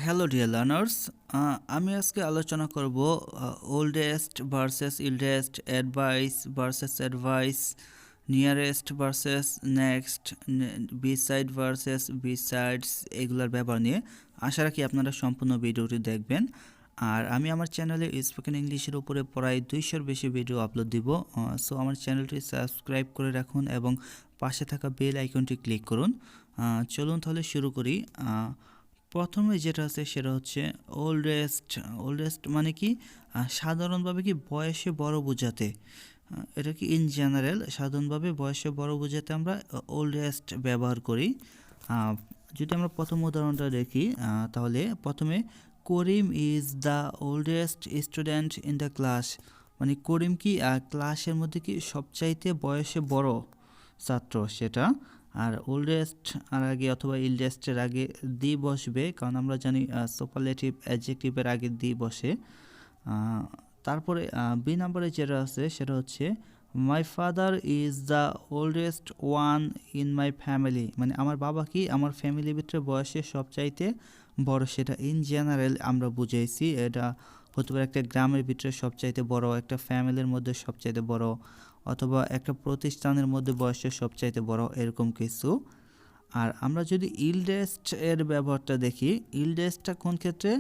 Hello dear learners, আমি আজকে আলোচনা করব oldest versus eldest, advice versus advice, nearest versus next, beside versus besides এগুলোর ব্যবহার নিয়ে। আশা রাখি আপনারা সম্পূর্ণ ভিডিওটি দেখবেন। আর আমি আমার চ্যানেলে স্পোকেন ইংলিশের উপরে প্রায় 200-র বেশি ভিডিও আপলোড দিব। সো আমার চ্যানেলটি সাবস্ক্রাইব করে রাখুন এবং পাশে থাকা বেল আইকনটি ক্লিক করুন। চলুন তাহলে শুরু করি। প্রথমে যেটা আছে সেটা হচ্ছে ওল্ডেস্ট মানে কি সাধারণভাবে কি বয়সে বড় বোঝাতে, এটা কি ইন জেনারেল সাধারণভাবে বয়সে বড় বোঝাতে আমরা ওল্ডেস্ট ব্যবহার করি। যদি আমরা প্রথম উদাহরণটা দেখি তাহলে প্রথমে Karim is the oldest student in the class, মানে করিম কি ক্লাসের মধ্যে কি সবচাইতে বয়সে বড় ছাত্র সেটা। আর ওল্ডেস্ট আর আগে অথবা ইল্ডেস্টের আগে দি বসবে, কারণ আমরা জানি সুপারলেটিভ অ্যাডজেক্টিভের আগে দি বসে। তারপরে বি নাম্বারে যেটা আছে সেটা হচ্ছে my father is the oldest one in my family, মানে আমার বাবা কি আমার ফ্যামিলির ভিতরে বয়সে সবচাইতে বড়, সেটা ইন জেনারেল আমরা বুঝাইছি। এটা হতে পারে একটা গ্রামের ভিতরে সবচাইতে বড়, একটা ফ্যামিলির মধ্যে সবচাইতে বড়, অথবা একটা প্রতিষ্ঠানের মধ্যে বয়সে সবচাইতে বড়, এরকম কিছু। আর আমরা যদি ইল্ডেস্ট এর ব্যবহারটা দেখি, ইল্ডেস্টটা কোন ক্ষেত্রে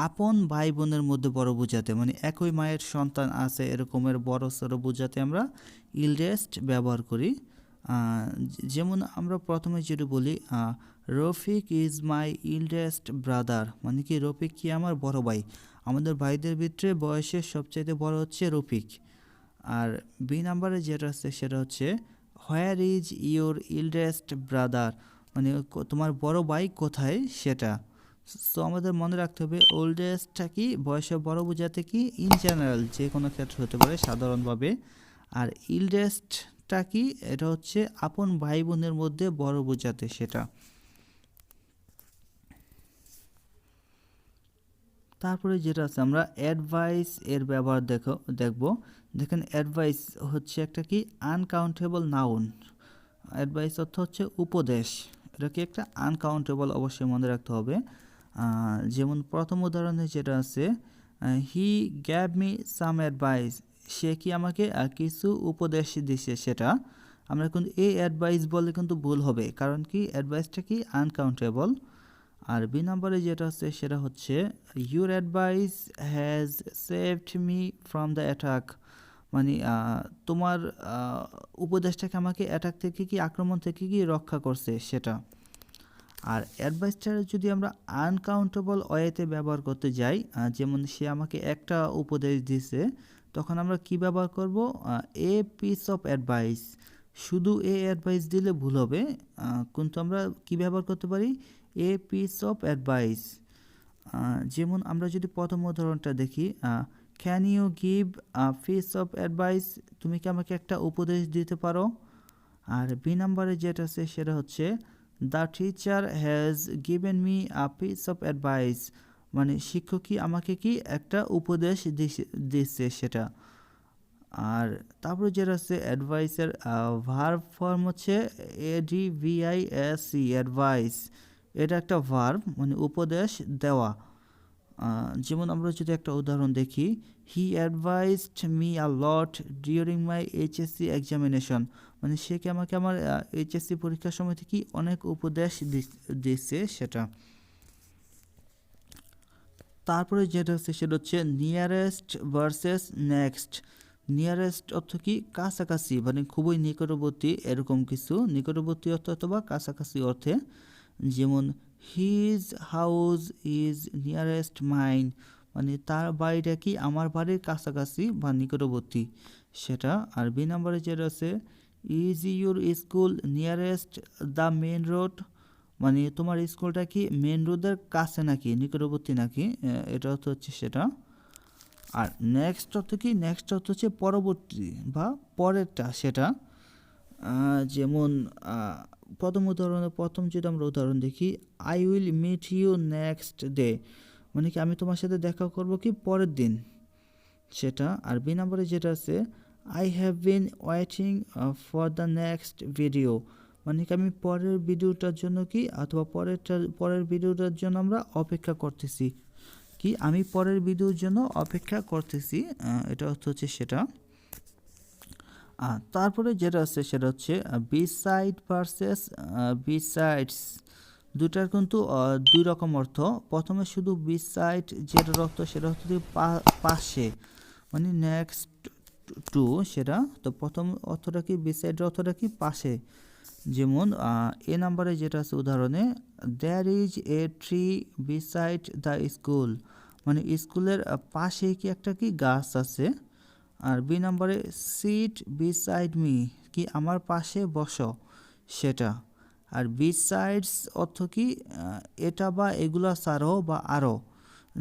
আপন ভাই বোনের মধ্যে বড় বোঝাতে, মানে একই মায়ের সন্তান আছে এরকমের বড় সড়ো বোঝাতে আমরা ইল্ডেস্ট ব্যবহার করি। যেমন আমরা প্রথমে যেটা বলি Rafiq is my eldest brother, মানে কি রফিক কি আমার বড় ভাই, আমাদের ভাইদের ভিতরে বয়সে সবচাইতে বড় হচ্ছে রফিক। আর বি নাম্বারে যেটা আছে সেটা হচ্ছে where is your eldest brother, মানে তোমার বড় ভাই কোথায় সেটা। সো আমাদের মনে রাখতে হবে ওল্ডেস্টটা কি বয়সে বড় বোঝাতে কি ইন জেনারেল যে কোনো ক্ষেত্রে হতে পারে সাধারণভাবে। আর ইল্ডেস্টটা কি এটা হচ্ছে আপন ভাই বোনের মধ্যে বড় বোঝাতে সেটা। তারপরে যেটা আছে আমরা অ্যাডভাইস এর ব্যবহার দেখব। দেখেন অ্যাডভাইস হচ্ছে একটা কি আনকাউন্টেবল নাউন। অ্যাডভাইস অর্থ হচ্ছে উপদেশ, এটা কি একটা আনকাউন্টেবল, অবশ্যই মনে রাখতে হবে। যেমন প্রথম উদাহরণে যেটা আছে he gave me some advice, সে কি আমাকে কিছু উপদেশ দিছে সেটা। আমরা কিন্তু এই অ্যাডভাইস বলে কিন্তু ভুল হবে, কারণ কি অ্যাডভাইসটা কি আনকাউন্টেবল। আর বি নাম্বারে যেটা আছে সেটা হচ্ছে your advice has saved me from the attack, মানে তোমার উপদেশটাকে আমাকে অ্যাটাক থেকে কি আক্রমণ থেকে কি রক্ষা করছে সেটা। আর অ্যাডভাইসটা যদি আমরা আনকাউন্টেবল ওয়েতে ব্যবহার করতে যাই, যেমন সে আমাকে একটা উপদেশ দিছে, তখন আমরা কি ব্যবহার করব এ পিস অফ অ্যাডভাইস, শুধু এ অ্যাডভাইস দিলে ভুল হবে, কিন্তু আমরা কি ব্যবহার করতে পারি এ পিস অফ অ্যাডভাইস। যেমন আমরা যদি প্রথম উদাহরণটা দেখি can you give a piece of advice, তুমি কি আমাকে একটা উপদেশ দিতে পারো। আর বি নাম্বারে যেটা আছে সেটা হচ্ছে the teacher has given me a piece of advice, মানে শিক্ষক কি আমাকে কি একটা উপদেশ দিচ্ছে সেটা। আর তারপরে যেটা আছে অ্যাডভাইসের ভার্ব ফর্ম হচ্ছে এডিভিআইএসি, অ্যাডভাইস, এটা একটা ভার্ব মানে উপদেশ দেওয়া। যেমন আমরা যদি একটা উদাহরণ দেখি he advised me a lot during my HSC examination, মানে সে কি আমাকে আমার এইচএসসি পরীক্ষার সময় থেকে অনেক উপদেশ দিচ্ছে সেটা। তারপরে যেটা হচ্ছে সেটা হচ্ছে নিয়ারেস্ট ভার্সেস নেক্সট। নিয়ারেস্ট অর্থ কি কাছাকাছি, মানে খুবই নিকটবর্তী এরকম কিছু, নিকটবর্তী অর্থ অথবা কাছাকাছি অর্থে। যেমন his house is nearest mine, মানে তার বাড়িটা কি আমার বাড়ির কাছাকাছি বা নিকটবর্তী সেটা। আর বি নাম্বারে যেটা আছে is your school nearest the main road, মানে তোমার স্কুলটা কি মেন রোডের কাছে নাকি নিকটবর্তী নাকি, এটা অর্থ হচ্ছে সেটা। আর নেক্সট অর্থ কি, নেক্সট অর্থ হচ্ছে পরবর্তী বা পরেরটা সেটা। যেমন প্রথম যদি আমরা উদাহরণ দেখি I will meet you next day, মানে কি আমি তোমার সাথে দেখা করব কি পরের দিন সেটা। আর বি নম্বরে যেটা আছে I have been waiting for the next video, মানে কি আমি পরের ভিডিওটার জন্য কি অথবা পরের ভিডিওটার জন্য আমরা অপেক্ষা করতেছি, কি আমি পরের ভিডিওর জন্য অপেক্ষা করতেছি, এটা অর্থ হচ্ছে সেটা। তারপরে যেটা আছে সেটা হচ্ছে বিসাইড ভার্সেস বিসাইডস, দুটার কিন্তু দুই রকম অর্থ। প্রথমে শুধু বিসাইড যেটার অর্থ সেটা হচ্ছে পাশে, মানে নেক্সট টু সেটা। তো প্রথম অর্থটা কি, বিসাইডের অর্থটা কি পাশে। যেমন এ নাম্বারে যেটা আছে উদাহরণে, there is a tree beside the school, মানে স্কুলের পাশে কি একটা কি গাছ আছে। আর বি নাম্বারে সিট বিসাইড মি, কি আমার পাশে বসো সেটা। আর বিসাইডস অর্থ কি এটা বা এগুলা ছাড়াও বা আরও।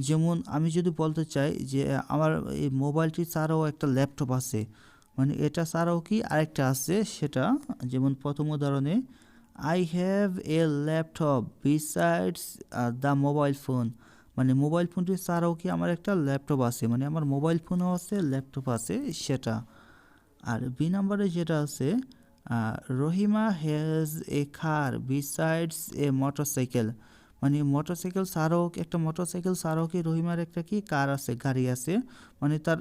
যেমন আমি যদি বলতে চাই যে আমার এই মোবাইলটি ছাড়াও একটা ল্যাপটপ আছে, মানে এটা ছাড়াও কি আরেকটা আছে সেটা। যেমন প্রথম উদাহরণে, I have a laptop besides the mobile phone, মানে মোবাইল ফোনটি ছাড়াও কি আমার একটা ল্যাপটপ আছে, মানে আমার মোবাইল ফোনও আছে ল্যাপটপ আছে সেটা। আর বি নাম্বারে যেটা আছে, Rahima has a car besides A motorcycle, মানে মোটরসাইকেল ছাড়াও একটা মোটরসাইকেল ছাড়াও কি রহিমার একটা কি কার আছে, গাড়ি আছে, মানে তার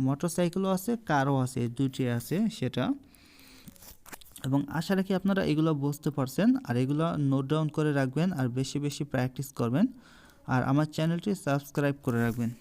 মোটরসাইকেলও আছে কারও আছে, দুইটি আছে সেটা। এবং আশা রাখি আপনারা এগুলো বুঝতে পারছেন, আর এগুলো নোট ডাউন করে রাখবেন আর বেশি বেশি প্র্যাকটিস করবেন, আর আমার চ্যানেলটি সাবস্ক্রাইব করে রাখবেন।